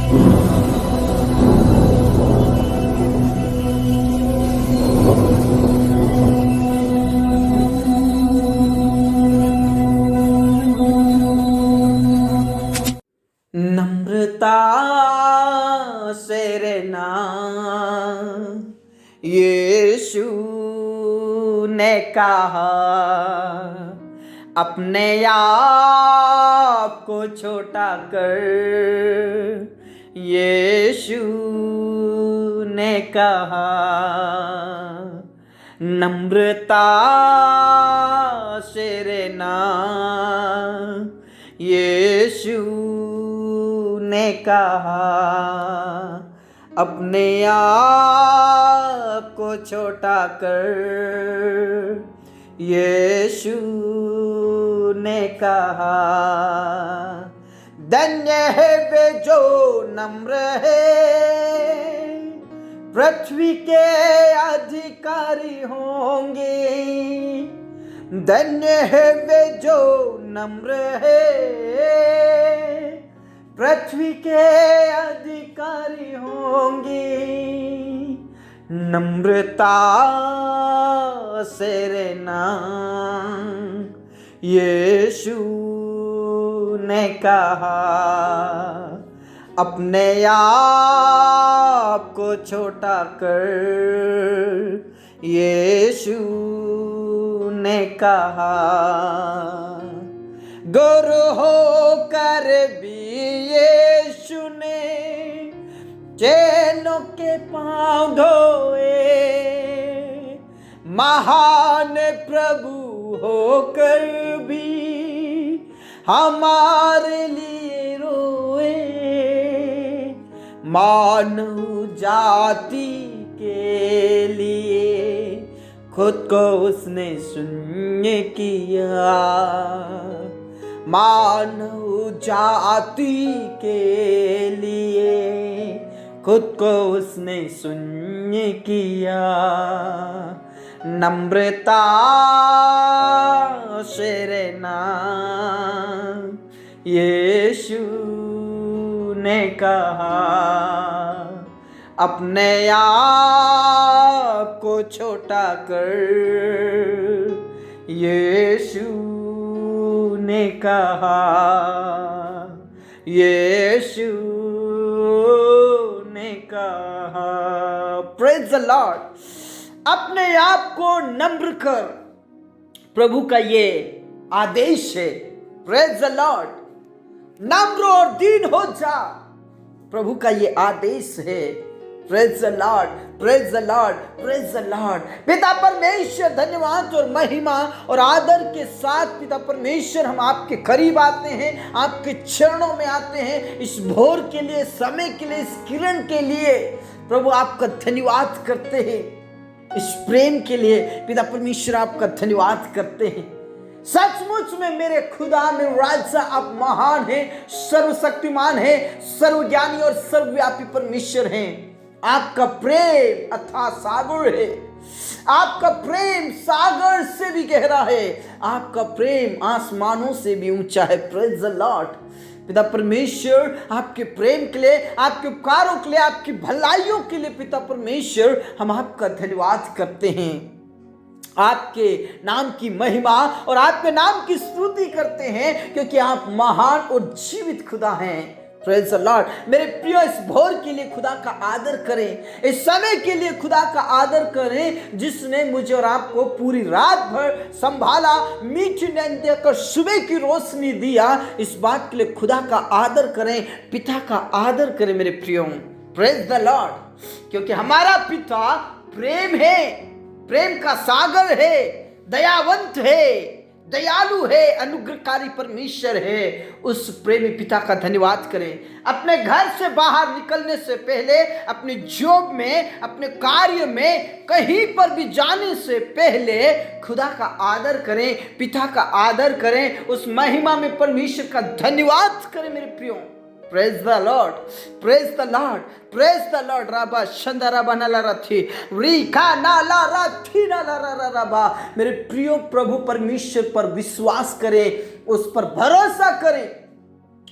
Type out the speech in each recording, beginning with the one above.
नम्रता से रहना यीशु ने कहा, अपने आप को छोटा कर यीशु ने कहा। नम्रता से रहना यीशु ने कहा, अपने आप को छोटा कर यीशु ने कहा। धन्य है वे जो नम्र है, पृथ्वी के अधिकारी होंगे। धन्य है वे जो नम्र है, पृथ्वी के अधिकारी होंगे। नम्रता से रहना यीशु ने कहा, अपने आप को छोटा कर यीशु ने कहा। गुरु होकर भी यीशु ने चेलों के पांव धोए, महान प्रभु होकर भी हमारे लिए रोए। मानव जाति के लिए खुद को उसने शून्य किया, मानव जाति के लिए खुद को उसने शून्य किया। नम्रता से रहना यीशु ने कहा, अपने आप को छोटा कर यीशु ने कहा, यीशु ने कहा। Praise the Lord. अपने आप को नम्र कर, प्रभु का ये आदेश है। Praise the Lord. नम्र और दीन हो जा, प्रभु का ये आदेश है। Praise the lord, praise the lord, praise the Lord. पिता परमेश्वर, धन्यवाद और महिमा और आदर के साथ पिता परमेश्वर हम आपके करीब आते हैं, आपके चरणों में आते हैं। इस भोर के लिए, समय के लिए, इस किरण के लिए प्रभु आपका धन्यवाद करते हैं। इस प्रेम के लिए पिता परमेश्वर आपका धन्यवाद करते हैं। सचमुच में मेरे खुदा में राजा आप महान हैं, सर्वशक्तिमान हैं, सर्वज्ञानी और सर्वव्यापी परमेश्वर हैं। आपका प्रेम अथाह सागर है, आपका प्रेम सागर से भी गहरा है, आपका प्रेम आसमानों से भी ऊंचा है। Praise the Lord. पिता परमेश्वर आपके प्रेम के लिए, आपके उपकारों के लिए, आपकी भलाइयों के लिए पिता परमेश्वर हम आपका धन्यवाद करते हैं। आपके नाम की महिमा और आपके नाम की स्तुति करते हैं, क्योंकि आप महान और जीवित खुदा हैं। Praise the Lord. मेरे प्रिय, इस भोर के लिए खुदा का आदर करें, इस समय के लिए खुदा का आदर करें, जिसने मुझे और आपको पूरी रात भर संभाला, मीठी नींद देकर सुबह की रोशनी दिया। इस बात के लिए खुदा का आदर करें, पिता का आदर करें मेरे प्रियो। Praise the Lord. क्योंकि हमारा पिता प्रेम है, प्रेम का सागर है, दयावंत है, दयालु है, अनुग्रहकारी परमेश्वर है। उस प्रेमी पिता का धन्यवाद करें। अपने घर से बाहर निकलने से पहले, अपनी जॉब में, अपने कार्य में, कहीं पर भी जाने से पहले खुदा का आदर करें, पिता का आदर करें, उस महिमा में परमेश्वर का धन्यवाद करें मेरे प्रियो। Praise the lord, praise the lord, praise the lord. राबा शंदराबा नाला रथी रीखा नाला रथी नाला राबा। मेरे प्रियो, प्रभु परमेश्वर पर विश्वास करें, उस पर भरोसा करें,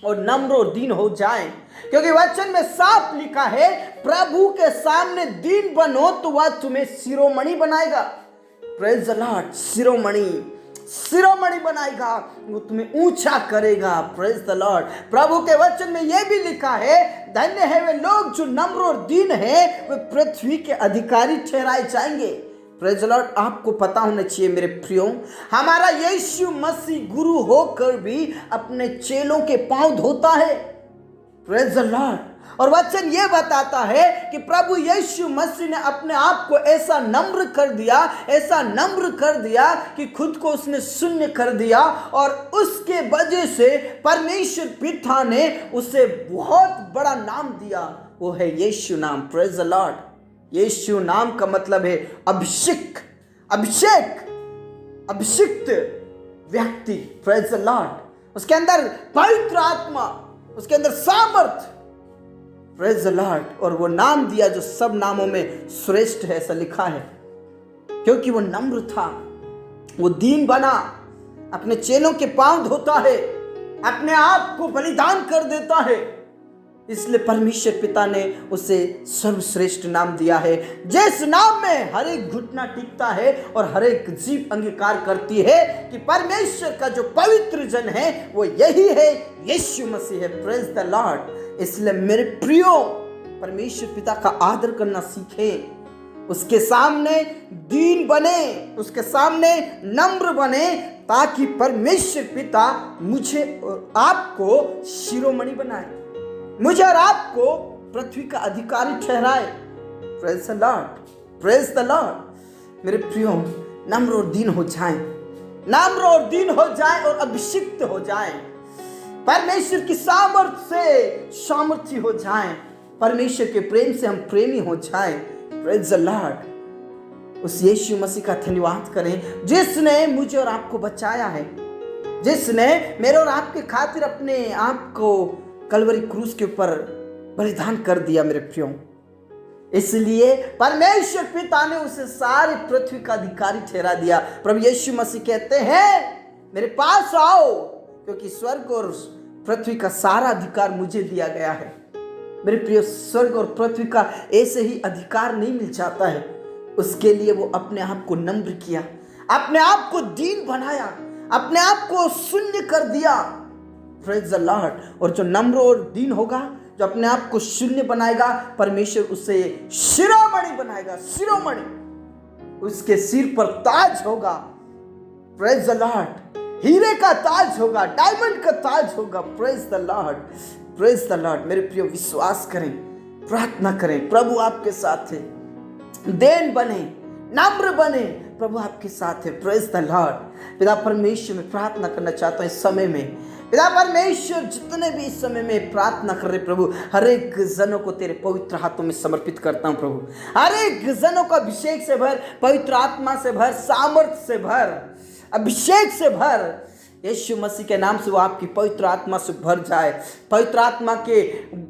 और नम्र और दीन हो जाएं, क्योंकि वचन में साफ लिखा है, प्रभु के सामने दीन बनो तो वह तुम्हें शिरोमणि बनाएगा। Praise the Lord. शिरोमणि बनाएगा, वो तुम्हें ऊंचा करेगा। Praise the Lord. प्रभु के वचन में यह भी लिखा है, धन्य है वे लोग जो नम्र और दीन है, वे पृथ्वी के अधिकारी ठहराए जाएंगे। Praise the Lord. आपको पता होना चाहिए मेरे प्रियो, हमारा यीशु मसीह गुरु होकर भी अपने चेलों के पांव धोता है। Praise the Lord. और वचन ये बताता है कि प्रभु यीशु मसीह ने अपने आप को ऐसा नम्र कर दिया कि खुद को उसने शून्य कर दिया, और उसके वजह से परमेश्वर पिता ने उसे बहुत बड़ा नाम दिया, वो है यीशु नाम। Praise the Lord. यीशु नाम का मतलब है अभिषेक, अभिषिक्त व्यक्ति। Praise the Lord. उसके अंदर पवित्र आत्मा, उसके अंदर सामर्थ। Praise the Lord. और वो नाम दिया जो सब नामों में श्रेष्ठ है, ऐसा लिखा है, क्योंकि वो नम्र था, वो दीन बना, अपने चेलों के पांव धोता है, अपने आप को बलिदान कर देता है। इसलिए परमेश्वर पिता ने उसे सर्वश्रेष्ठ नाम दिया है, जिस नाम में हर एक घुटना टिकता है और हर एक जीभ अंगीकार करती है कि परमेश्वर का जो पवित्र जन है वो यही है, यीशु मसीह है। Praise the Lord. इसलिए मेरे प्रियो, परमेश्वर पिता का आदर करना सीखें, उसके सामने दीन बने, उसके सामने नम्र बने, ताकि परमेश्वर पिता मुझे और आपको शिरोमणि बनाए, मुझे और आपको पृथ्वी का अधिकारी ठहराए। Praise the lord. Praise the Lord. मेरे प्रियो, नम्र और दीन हो जाएं, नम्र और दीन हो जाएं और अभिषिक्त हो जाएं, परमेश्वर की सामर्थ्य से सामर्थ्य हो जाएं, परमेश्वर के प्रेम से हम प्रेमी हो जाएं। Praise the Lord. उस यीशु मसीह का धन्यवाद करें जिसने मुझे और आपको बचाया है, जिसने मेरे और आपके खातिर अपने आप को कलवरी क्रूस के ऊपर बलिदान कर दिया। मेरे प्रियो, इसलिए परमेश्वर पिता ने उसे सारी पृथ्वी का अधिकारी ठहरा दिया। प्रभु यीशु मसीह कहते हैं, मेरे पास आओ, क्योंकि स्वर्ग और पृथ्वी का सारा अधिकार मुझे दिया गया है। मेरे प्रियो, स्वर्ग और पृथ्वी का ऐसे ही अधिकार नहीं मिल जाता है, उसके लिए वो अपने आप को नम्र किया, अपने आप को दीन बनाया, अपने आप को शून्य कर दिया। Praise the Lord. और जो नम्र और दीन होगा, जो अपने आप को शून्य बनाएगा, परमेश्वर उसे शिरोमणि बनाएगा। शिरोमणि, उसके सिर पर ताज होगा। Praise the Lord. हीरे का ताज होगा, डायमंड का ताज होगा। Praise the lord. Praise the Lord. मेरे प्रियो, विश्वास करें, प्रार्थना करें, प्रभु आपके साथ है। दीन बने, नम्र बने, प्रभु आपके साथ है। Praise the Lord. पिता परमेश्वर, में प्रार्थना करना चाहता हूं इस समय में, पिता परमेश्वर, जितने भी इस समय में प्रार्थना कर रहे प्रभु, हर एक जनों को तेरे पवित्र हाथों में समर्पित करता हूं प्रभु। हर एक जनों को अभिषेक से भर, पवित्र आत्मा से भर, सामर्थ्य से भर, अभिषेक से भर। यीशु मसीह के नाम से वो आपकी पवित्र आत्मा से भर जाए, पवित्र आत्मा के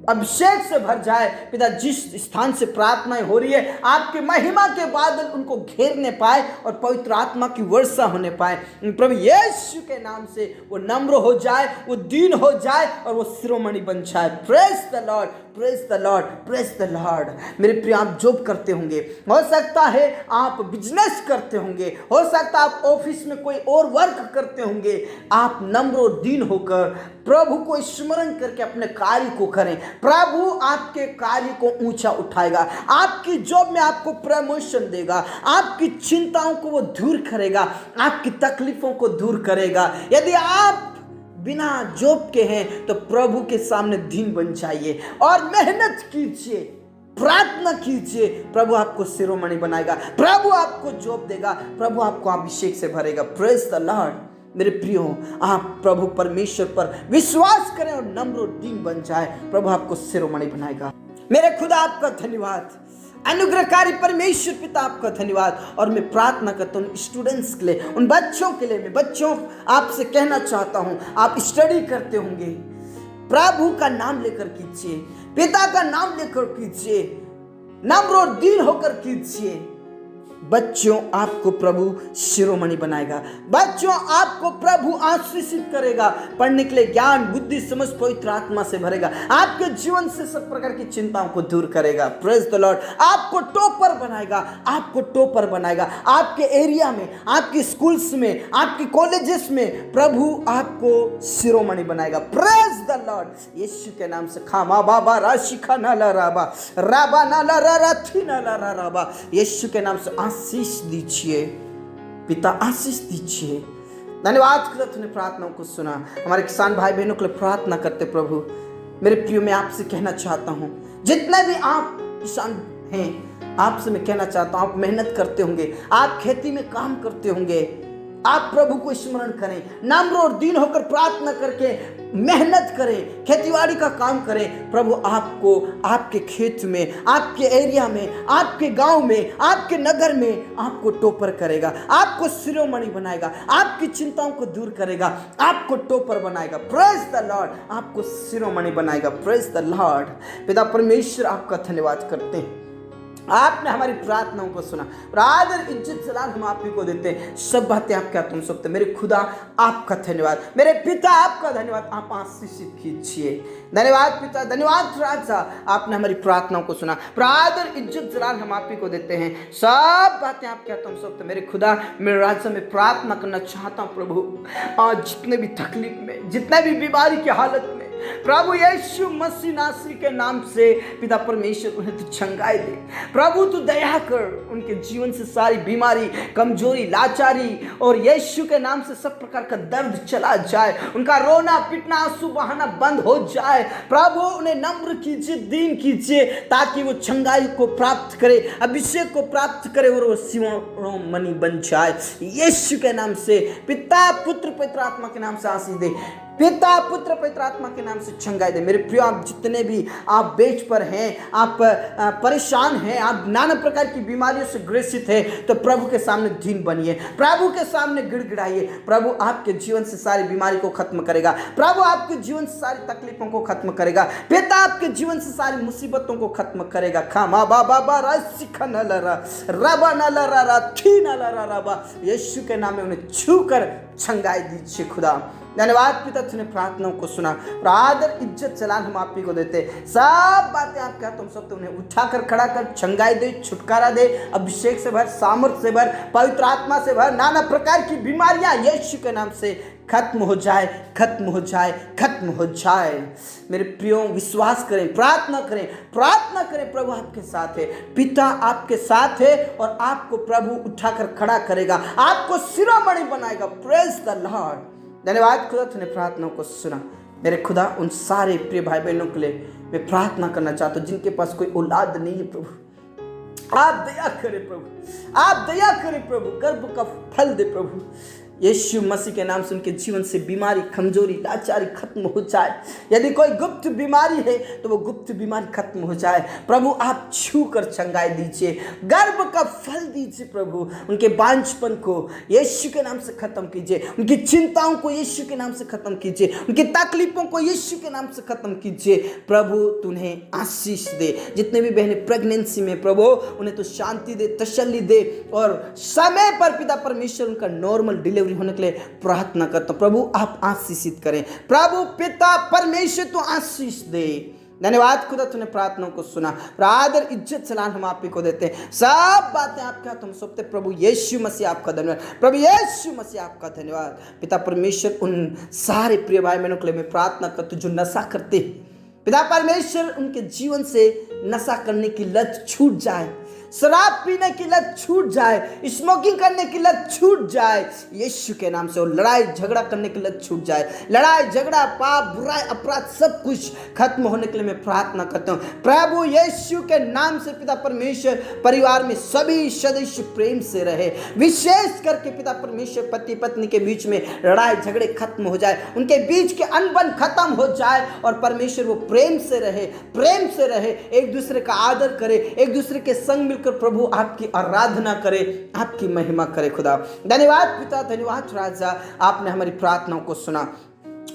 अभिषेक से भर जाए। पिता, जिस स्थान से प्रार्थनाएं हो रही है, आपके महिमा के बादल उनको घेरने पाए और पवित्र आत्मा की वर्षा होने पाए। प्रभु यीशु के नाम से वो नम्र हो जाए, वो दीन हो जाए और वो शिरोमणि बन जाए। Praise the lord, praise the lord, praise the Lord. मेरे प्रिय, आप जॉब करते होंगे, हो सकता है आप बिजनेस करते होंगे, हो सकता है आप ऑफिस में कोई और वर्क करते होंगे। आप नम्र और दीन होकर प्रभु को स्मरण करके अपने कार्य को करें। प्रभु आपके कार्य को ऊंचा उठाएगा, आपकी जॉब में आपको प्रमोशन देगा, आपकी चिंताओं को वो दूर करेगा, आपकी तकलीफों को दूर करेगा। यदि आप बिना जॉब के हैं तो प्रभु के सामने दीन बन जाइए और मेहनत कीजिए, प्रार्थना कीजिए। प्रभु आपको शिरोमणि बनाएगा, प्रभु आपको जॉब देगा, प्रभु आपको अभिषेक से भरेगा। Praise the Lord. मेरे प्रियो, आप प्रभु परमेश्वर पर विश्वास करें और नम्र और दीन बन जाए, प्रभु आपको शिरोमणि बनाएगा। मेरे खुदा आपका धन्यवाद, अनुग्रहकारी परमेश्वर पिता आपका धन्यवाद। और मैं प्रार्थना करता हूँ स्टूडेंट्स के लिए, उन बच्चों के लिए। मैं बच्चों आपसे कहना चाहता हूँ, आप स्टडी करते होंगे, प्रभु का नाम लेकर कीजिए, पिता का नाम लेकर कीजिए, नम्र और दीन होकर कीजिए। बच्चों आपको प्रभु शिरोमणि बनाएगा। बच्चों आपको प्रभु आशीषित करेगा। पढ़ने के लिए ज्ञान, बुद्धि, समझ पवित्र आत्मा से भरेगा। आपके जीवन से सब प्रकार की चिंताओं को दूर करेगा। Praise the Lord. आपको टॉपर बनाएगा। आपको टॉपर बनाएगा। आपके एरिया में, आपके स्कूल्स में, आपके कॉलेजेस में प्रभु आपको शिरोमणि बनाएगा। Praise the Lord. यीशु के नाम से खामा बाबा राशिखा नाला राबा राबा नाला राथी नाला राबा। यीशु के नाम से आशीष दीजिए पिता, आशीष दीजिए। धन्यवाद खुदा, तूने प्रार्थनाओं को सुना। हमारे किसान भाई बहनों के लिए प्रार्थना करते प्रभु। मेरे प्रियो, मैं आपसे कहना चाहता हूं, जितने भी आप किसान हैं, आपसे मैं कहना चाहता हूं, आप मेहनत करते होंगे, आप खेती में काम करते होंगे, आप प्रभु को स्मरण करें, नम्र और दीन होकर प्रार्थना करके मेहनत करें, खेतीबाड़ी का काम करें। प्रभु आपको आपके खेत में, आपके एरिया में, आपके गांव में, आपके नगर में आपको टोपर करेगा, आपको शिरोमणि बनाएगा, आपकी चिंताओं को दूर करेगा, आपको टोपर बनाएगा। Praise the Lord. आपको शिरोमणि बनाएगा। Praise the Lord. पिता परमेश्वर, आपका धन्यवाद करते हैं, आपने हमारी प्रार्थनाओं को सुना और आदर, इज्जत, सलाम हम आप ही को देते हैं। सब बातें आप क्या तुम सकते। मेरे खुदा आपका धन्यवाद, मेरे पिता आपका धन्यवाद। आप आशीषित कीजिए। धन्यवाद पिता, धन्यवाद राजा, आपने हमारी प्रार्थनाओं को सुना। आदर, इज्जत, सलाम हम आप ही को देते हैं। सब बातें आप क्या तुम सकते। मेरे खुदा, मेरे राजा में प्रार्थना करना चाहता हूँ प्रभु, आज जितने भी तकलीफ में, जितने भी बीमारी की हालत में, प्रभु यीशु मसीह नासरी के नाम से पिता परमेश्वर उन्हें तू चंगाई दे। प्रभु तू दया कर, उनके जीवन से सारी बीमारी, कमजोरी, लाचारी और यीशु के नाम से सब प्रकार का दर्द चला जाए। उनका रोना पीटना, आंसू बहाना बंद हो जाए। प्रभु उन्हें नम्र कीजिए, दीन कीजिए, ताकि वो चंगाई को प्राप्त करे, अभिषेक को प्राप्त करे और वो शिरोमणि बन जाए। यीशु के नाम से पिता, पुत्र, पवित्र आत्मा के नाम से आशीष दे। पिता, पुत्र, पवित्र आत्मा के नाम से चंगाई दे। मेरे प्रिय, आप जितने भी आप बेच पर हैं, आप परेशान हैं, आप नाना प्रकार की बीमारियों से ग्रसित हैं, तो प्रभु के सामने दीन बनिए, प्रभु के सामने गिड़गिड़ाइए। प्रभु आपके जीवन से सारी बीमारी को खत्म करेगा। प्रभु आपके जीवन से सारी तकलीफों को खत्म करेगा। पिता आपके जीवन से सारी मुसीबतों को खत्म करेगा। खामा बाबा बा राशिखा नलरा रबा नलरा राथी नलरा रबा। यीशु के नाम में उन्हें छूकर चंगाई दीजिए खुदा। धन्यवाद पिता, तूने प्रार्थनाओं को सुना और आदर, इज्जत, सलाम हम आप ही को देते। सब बातें आप क्या तुम सब, उन्हें उठाकर खड़ा कर, चंगाई दे, छुटकारा दे, अभिषेक से भर, सामर्थ से भर, पवित्र आत्मा से भर। नाना प्रकार की बीमारियां यीशु के नाम से खत्म हो जाए, खत्म हो जाए, खत्म हो जाए। मेरे प्रियो, विश्वास करें, प्रार्थना करें, प्रार्थना करें। प्रभु आपके साथ है, पिता आपके साथ है और आपको प्रभु उठाकर खड़ा करेगा, आपको शिरोमणि बनाएगा। Praise the Lord. धन्यवाद खुदा, तूने प्रार्थनाओं को सुना। मेरे खुदा, उन सारे प्रिय भाई बहनों के लिए मैं प्रार्थना करना चाहता हूँ जिनके पास कोई औलाद नहीं है। प्रभु आप दया करें, प्रभु आप दया करें, प्रभु गर्भ का फल दे। प्रभु यीशु मसीह के नाम से उनके जीवन से बीमारी, कमजोरी, लाचारी खत्म हो जाए। यदि कोई गुप्त बीमारी है तो वो गुप्त बीमारी खत्म हो जाए। प्रभु आप छू कर चंगाई दीजिए, गर्भ का फल दीजिए। प्रभु उनके बांझपन को यीशु के नाम से खत्म कीजिए, उनकी चिंताओं को यीशु के नाम से खत्म कीजिए, उनकी तकलीफों को यीशु के नाम से खत्म कीजिए। प्रभु तुम्हें आशीष दे। जितने भी बहनें प्रेगनेंसी में, प्रभु उन्हें तो शांति दे, तसल्ली दे और समय पर पिता परमेश्वर उनका नॉर्मल डिलीवरी होने के लिए प्रार्थना करता हूं। प्रभु आप आशीषित करें। प्रभु पिता परमेश्वर तो आशीष दे। धन्यवाद खुदा, तूने प्रार्थनाओं को सुना। आदर, इज्जत, सलाम हम आप ही को देते हैं। सब बातें आपका तुम सबते। प्रभु यीशु मसीह आपका धन्यवाद। प्रभु यीशु मसीह आपका धन्यवाद। पिता परमेश्वर, उन सारे प्रिय भाई बहनों के लिए मैं प्रार्थना करता हूं जो नशा करते हैं। पिता परमेश्वर, उनके जीवन से नशा करने की लत छूट जाए, शराब पीने की लत छूट जाए, स्मोकिंग करने की लत छूट जाए यीशु के नाम से। और लड़ाई झगड़ा करने की लत छूट जाए। लड़ाई झगड़ा, पाप, बुराई, अपराध सब कुछ खत्म होने के लिए मैं प्रार्थना करता हूँ। प्रभु यीशु के नाम से पिता परमेश्वर, परिवार में सभी सदस्य प्रेम से रहे। विशेष करके पिता परमेश्वर, पति पत्नी के बीच में लड़ाई झगड़े खत्म हो जाए, उनके बीच के अनबन खत्म हो जाए और परमेश्वर वो प्रेम से रहे, प्रेम से रहे, एक दूसरे का आदर करे, एक दूसरे के संग मिलकर प्रभु आपकी आराधना करे, आपकी महिमा करे। खुदा धन्यवाद पिता, धन्यवाद राजा, आपने हमारी प्रार्थनाओं को सुना।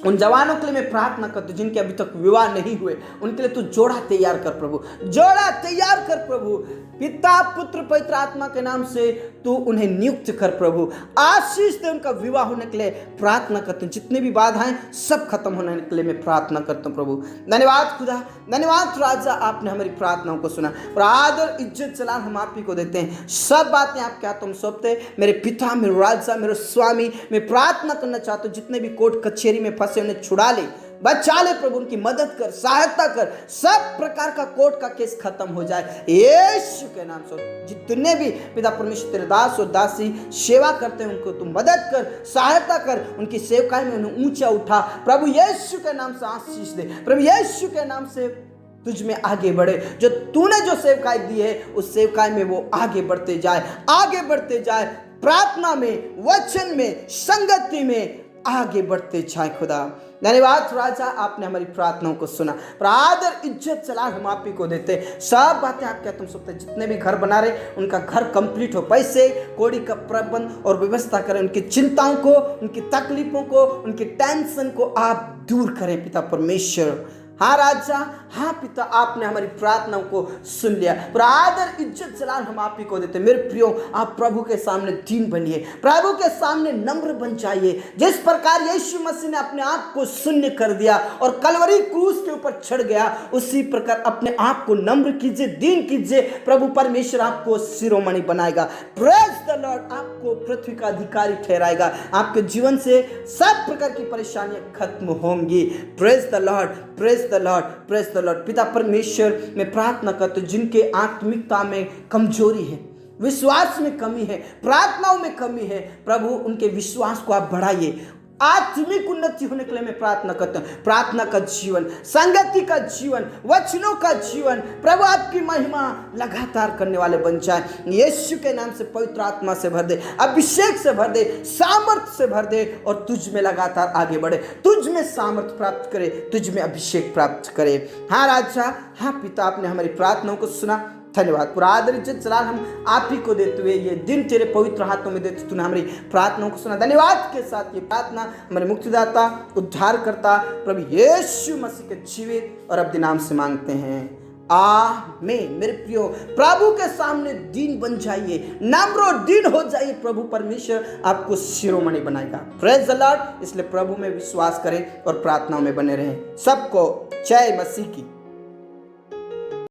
उन जवानों के लिए मैं प्रार्थना करता हूँ जिनके अभी तक विवाह नहीं हुए, उनके लिए तू जोड़ा तैयार कर प्रभु, जोड़ा तैयार कर प्रभु। पिता पुत्र पवित्र आत्मा के नाम से तू उन्हें नियुक्त कर प्रभु, आशीष दे उनका विवाह होने के लिए प्रार्थना करता हूँ। जितने भी बाधाएं सब खत्म होने के लिए मैं प्रार्थना करता हूँ प्रभु। धन्यवाद खुदा, धन्यवाद राजा, आपने हमारी प्रार्थनाओं को सुना और आदर इज्जत जलाल हम आप ही को देते हैं। सब बातें आपके हाथों में सौंपते। मेरे पिता, मेरे राजा, मेरे स्वामी, मैं प्रार्थना करना चाहता हूँ जितने भी कोर्ट कचहरी में फंसे उन्हें छुड़ा ले, बचा ले प्रभु, उनकी मदद कर, सहायता कर, सब प्रकार का कोर्ट का केस खत्म हो जाए यीशु के नाम से। जितने भी पिता परमेश्वर तेरे दास और दासी सेवा करते हैं उनको तुम मदद कर, सहायता कर, उनकी सेवकाई में उन्हें ऊंचा उठा प्रभु यीशु के नाम से। आशीष दे प्रभु यीशु के नाम से, तुझ में आगे बढ़े। जो तूने जो सेवकाई दी है उस सेवकाई में वो आगे बढ़ते जाए, आगे बढ़ते जाए, प्रार्थना में, वचन में, संगति में आगे बढ़ते जाए खुदा। धन्यवाद राजा, आपने हमारी प्रार्थनाओं को सुना। पर आदर इज्जत जलाल हम आप ही को देते। सब बातें आप क्या तुम सकते, जितने भी घर बना रहे उनका घर कंप्लीट हो, पैसे कौड़ी का प्रबंध और व्यवस्था करें, उनकी चिंताओं को, उनकी तकलीफों को, उनकी टेंशन को आप दूर करें पिता परमेश्वर। हाँ राजा, हाँ पिता, आपने हमारी प्रार्थनाओं को सुन लिया। पर आदर इज्जत जलाल हम आप ही को देते। मेरे प्रियो, आप प्रभु के सामने दीन बनिए, प्रभु के सामने नम्र बन जाइए। जिस प्रकार यीशु मसीह ने अपने आप को शून्य कर दिया और कलवरी क्रूस के ऊपर चढ़ गया, उसी प्रकार अपने आप को नम्र कीजिए, दीन कीजिए। प्रभु परमेश्वर आपको शिरोमणि बनाएगा। प्रेज द लॉर्ड, आपको पृथ्वी का अधिकारी ठहराएगा। आपके जीवन से सब प्रकार की परेशानियां खत्म होंगी। Praise the lord, praise the lord, praise the Lord. पिता परमेश्वर, मैं प्रार्थना करता हूँ जिनके आत्मिकता में कमजोरी है, विश्वास में कमी है, प्रार्थनाओं में कमी है, प्रभु उनके विश्वास को आप बढ़ाइए। आत्मिक उन्नति होने के लिए मैं प्रार्थना करता हूँ। प्रार्थना का जीवन, संगति का जीवन, वचनों का जीवन, प्रभु आपकी महिमा लगातार करने वाले बन जाए। यीशु के नाम से पवित्र आत्मा से भर दे, अभिषेक से भर दे, सामर्थ्य से भर दे और तुझ में लगातार आगे बढ़े, तुझ में सामर्थ्य प्राप्त करे, तुझ में अभिषेक प्राप्त करे। हाँ राजा, हाँ पिता, आपने हमारी प्रार्थनाओं को सुना। धन्यवाद। पूरा आदर इज्जत जलाल हम आप ही को देते हुए ये दिन तेरे पवित्र हाथों में देते, तूने हमारी प्रार्थनाओं को सुना। धन्यवाद के साथ ये प्रार्थना हमारे मुक्तिदाता, उद्धारकर्ता प्रभु यीशु मसीह के जीवित और अब्दी नाम से मांगते हैं, आमीन। मेरे प्रियो, प्रभु के सामने दीन बन जाइए, नम्र दीन हो जाइए। प्रभु परमेश्वर आपको शिरोमणि बनाएगा। Praise the Lord. इसलिए प्रभु में विश्वास करें और प्रार्थनाओं में बने रहें। सबको जय मसीह की।